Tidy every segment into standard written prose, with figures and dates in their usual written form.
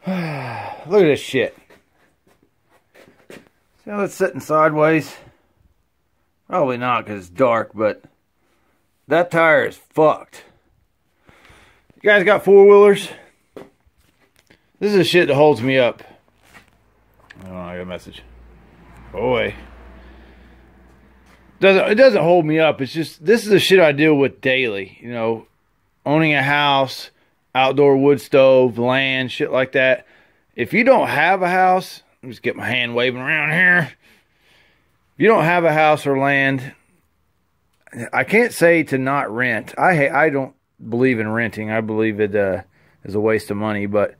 Look at this shit. See how it's sitting sideways? Probably not because it's dark, but that tire is fucked. You guys got four-wheelers? This is the shit that holds me up. Oh, I got a message. Go away. It doesn't hold me up. It's just, this is the shit I deal with daily. You know, owning a house, outdoor wood stove, land, shit like that. If you don't have a house, let me just get my hand waving around here. If you don't have a house or land, I can't say to not rent. I don't believe in renting. I believe it is a waste of money. But,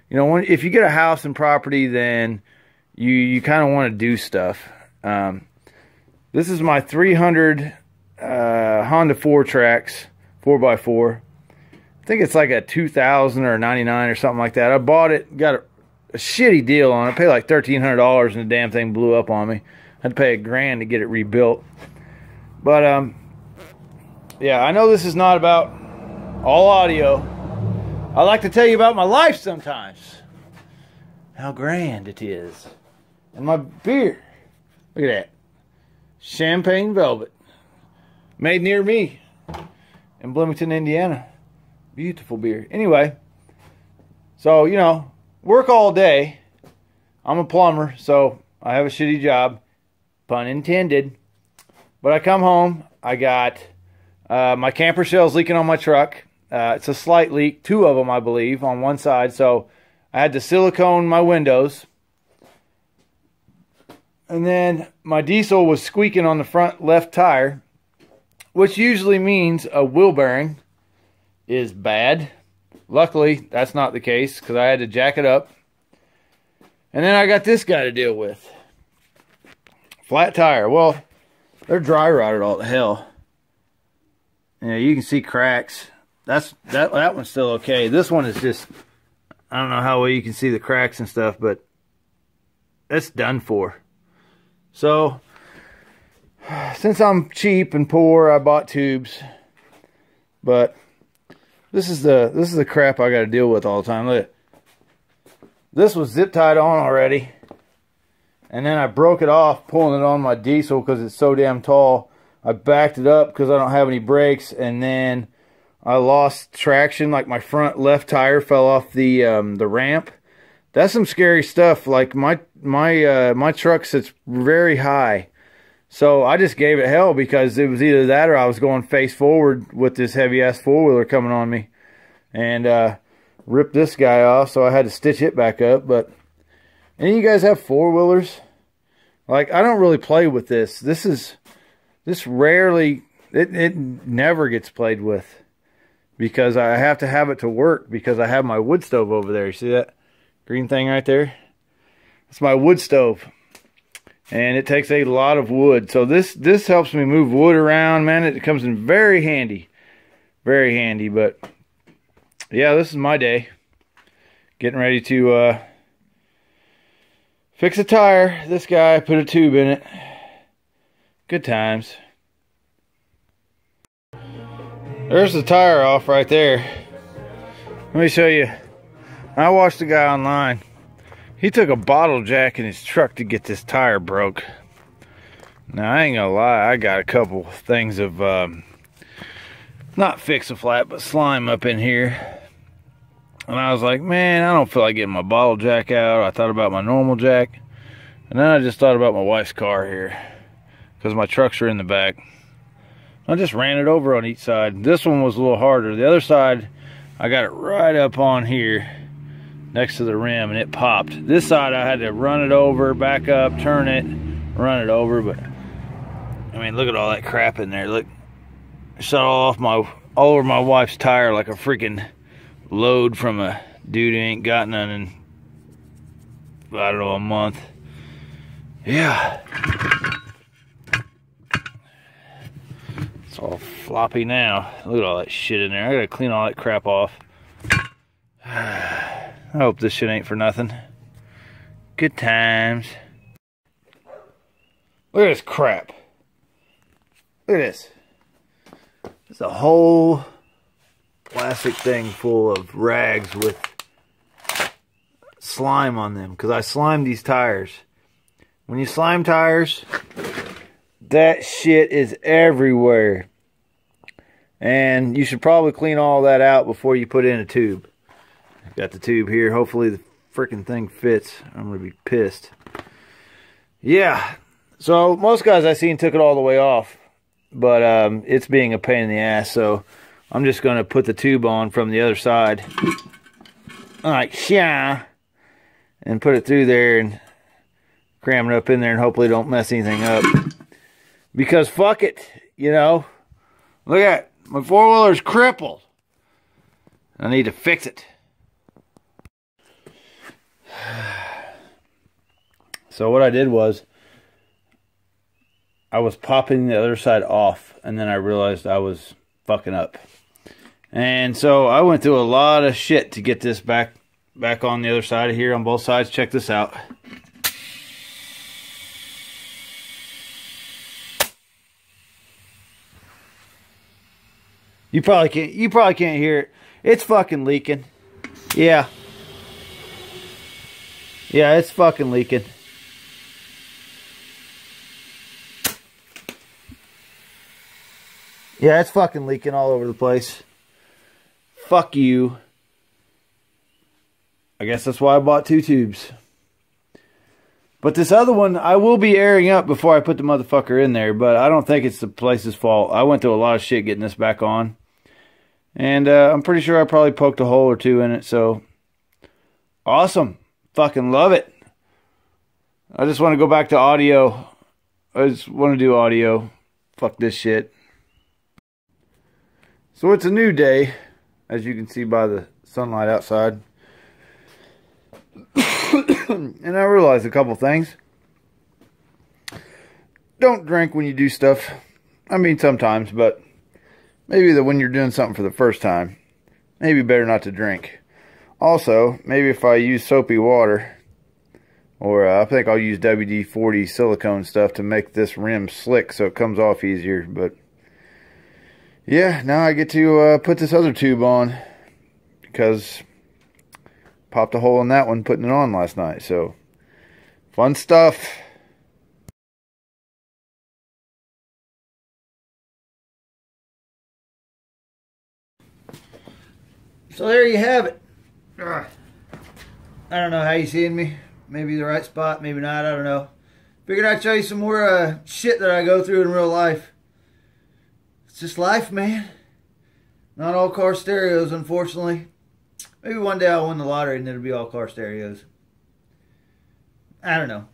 you know, if you get a house and property, then you kind of want to do stuff. This is my 300 Honda 4Trax 4x4. I think it's like a 2000 or a 99 or something like that. I bought it, got a shitty deal on it. I paid like $1,300 and the damn thing blew up on me. I had to pay $1,000 to get it rebuilt. But yeah, I know this is not about all audio. I like to tell you about my life sometimes. How grand it is. And my beer. Look at that. Champagne Velvet. Made near me in Bloomington, Indiana. Beautiful beer. Anyway, so, you know, work all day. I'm a plumber, so I have a shitty job. Pun intended. But I come home. I got my camper shell's leaking on my truck. It's a slight leak. 2 of them, I believe, on one side. So I had to silicone my windows. And then my diesel was squeaking on the front left tire, which usually means a wheel bearing is bad. Luckily, that's not the case because I had to jack it up. And then I got this guy to deal with. Flat tire. Well, they're dry rotted all to hell. Yeah, you can see cracks. That one's still okay. This one is just, I don't know how well you can see the cracks and stuff, but it's done for. So, since I'm cheap and poor, I bought tubes. But this is the crap I got to deal with all the time. Look, this was zip tied on already, and then I broke it off pulling it on my diesel because it's so damn tall. I backed it up because I don't have any brakes, and then I lost traction. Like my front left tire fell off the ramp. That's some scary stuff. Like my truck sits very high. So I just gave it hell because it was either that or I was going face forward with this heavy ass four-wheeler coming on me. And ripped this guy off, so I had to stitch it back up. But any of you guys have four-wheelers? Like, I don't really play with this. This rarely, it never gets played with. Because I have to have it to work because I have my wood stove over there. You see that green thing right there? It's my wood stove. And it takes a lot of wood. So this helps me move wood around, man. It comes in very handy. Very handy. But yeah, this is my day. Getting ready to fix a tire. This guy put a tube in it. Good times. There's the tire off right there. Let me show you. I watched a guy online. He took a bottle jack in his truck to get this tire broke. Now, I ain't gonna lie, I got a couple things of, not fix-a-flat, but slime up in here. And I was like, man, I don't feel like getting my bottle jack out. I thought about my normal jack. And then I just thought about my wife's car here. Because my trucks are in the back. I just ran it over on each side. This one was a little harder. The other side, I got it right up on here next to the rim, and it popped. This side, I had to run it over, back up, turn it, run it over. But I mean, look at all that crap in there. Look, it shot all over my wife's tire like a freaking load from a dude who ain't got none in, I don't know, a month. Yeah. It's all floppy now. Look at all that shit in there. I gotta clean all that crap off. I hope this shit ain't for nothing. Good times. Look at this crap. Look at this. It's a whole plastic thing full of rags with slime on them because I slimed these tires. When you slime tires, that shit is everywhere. And you should probably clean all that out before you put in a tube. Got the tube here. Hopefully the freaking thing fits. I'm going to be pissed. Yeah. So most guys I seen took it all the way off. But it's being a pain in the ass. So I'm just going to put the tube on from the other side. Like, yeah. And put it through there and cram it up in there and hopefully don't mess anything up. Because fuck it, you know. Look at it. My four-wheeler's crippled. I need to fix it. So what I did was I was popping the other side off and then I realized I was fucking up. And so I went through a lot of shit to get this back on the other side of here on both sides. Check this out. You probably can't hear it. It's fucking leaking. Yeah. Yeah, it's fucking leaking. Yeah, it's fucking leaking all over the place. Fuck you. I guess that's why I bought 2 tubes. But this other one, I will be airing up before I put the motherfucker in there. But I don't think it's the place's fault. I went through a lot of shit getting this back on. And I'm pretty sure I probably poked a hole or 2 in it. So, awesome. Fucking love it. I just want to go back to audio. I just want to do audio. Fuck this shit. So it's a new day. As you can see by the sunlight outside. And I realized a couple things. Don't drink when you do stuff. I mean sometimes, but maybe when you're doing something for the first time, maybe better not to drink. Also, maybe if I use soapy water, or I think I'll use WD-40 silicone stuff to make this rim slick so it comes off easier. But yeah, now I get to put this other tube on because popped a hole in that one putting it on last night. So fun stuff. So there you have it. I don't know how you seeing me. Maybe the right spot, maybe not, I don't know. Figured I'd show you some more shit that I go through in real life. It's just life, man. Not all car stereos, unfortunately. Maybe one day I'll win the lottery and it'll be all car stereos. I don't know.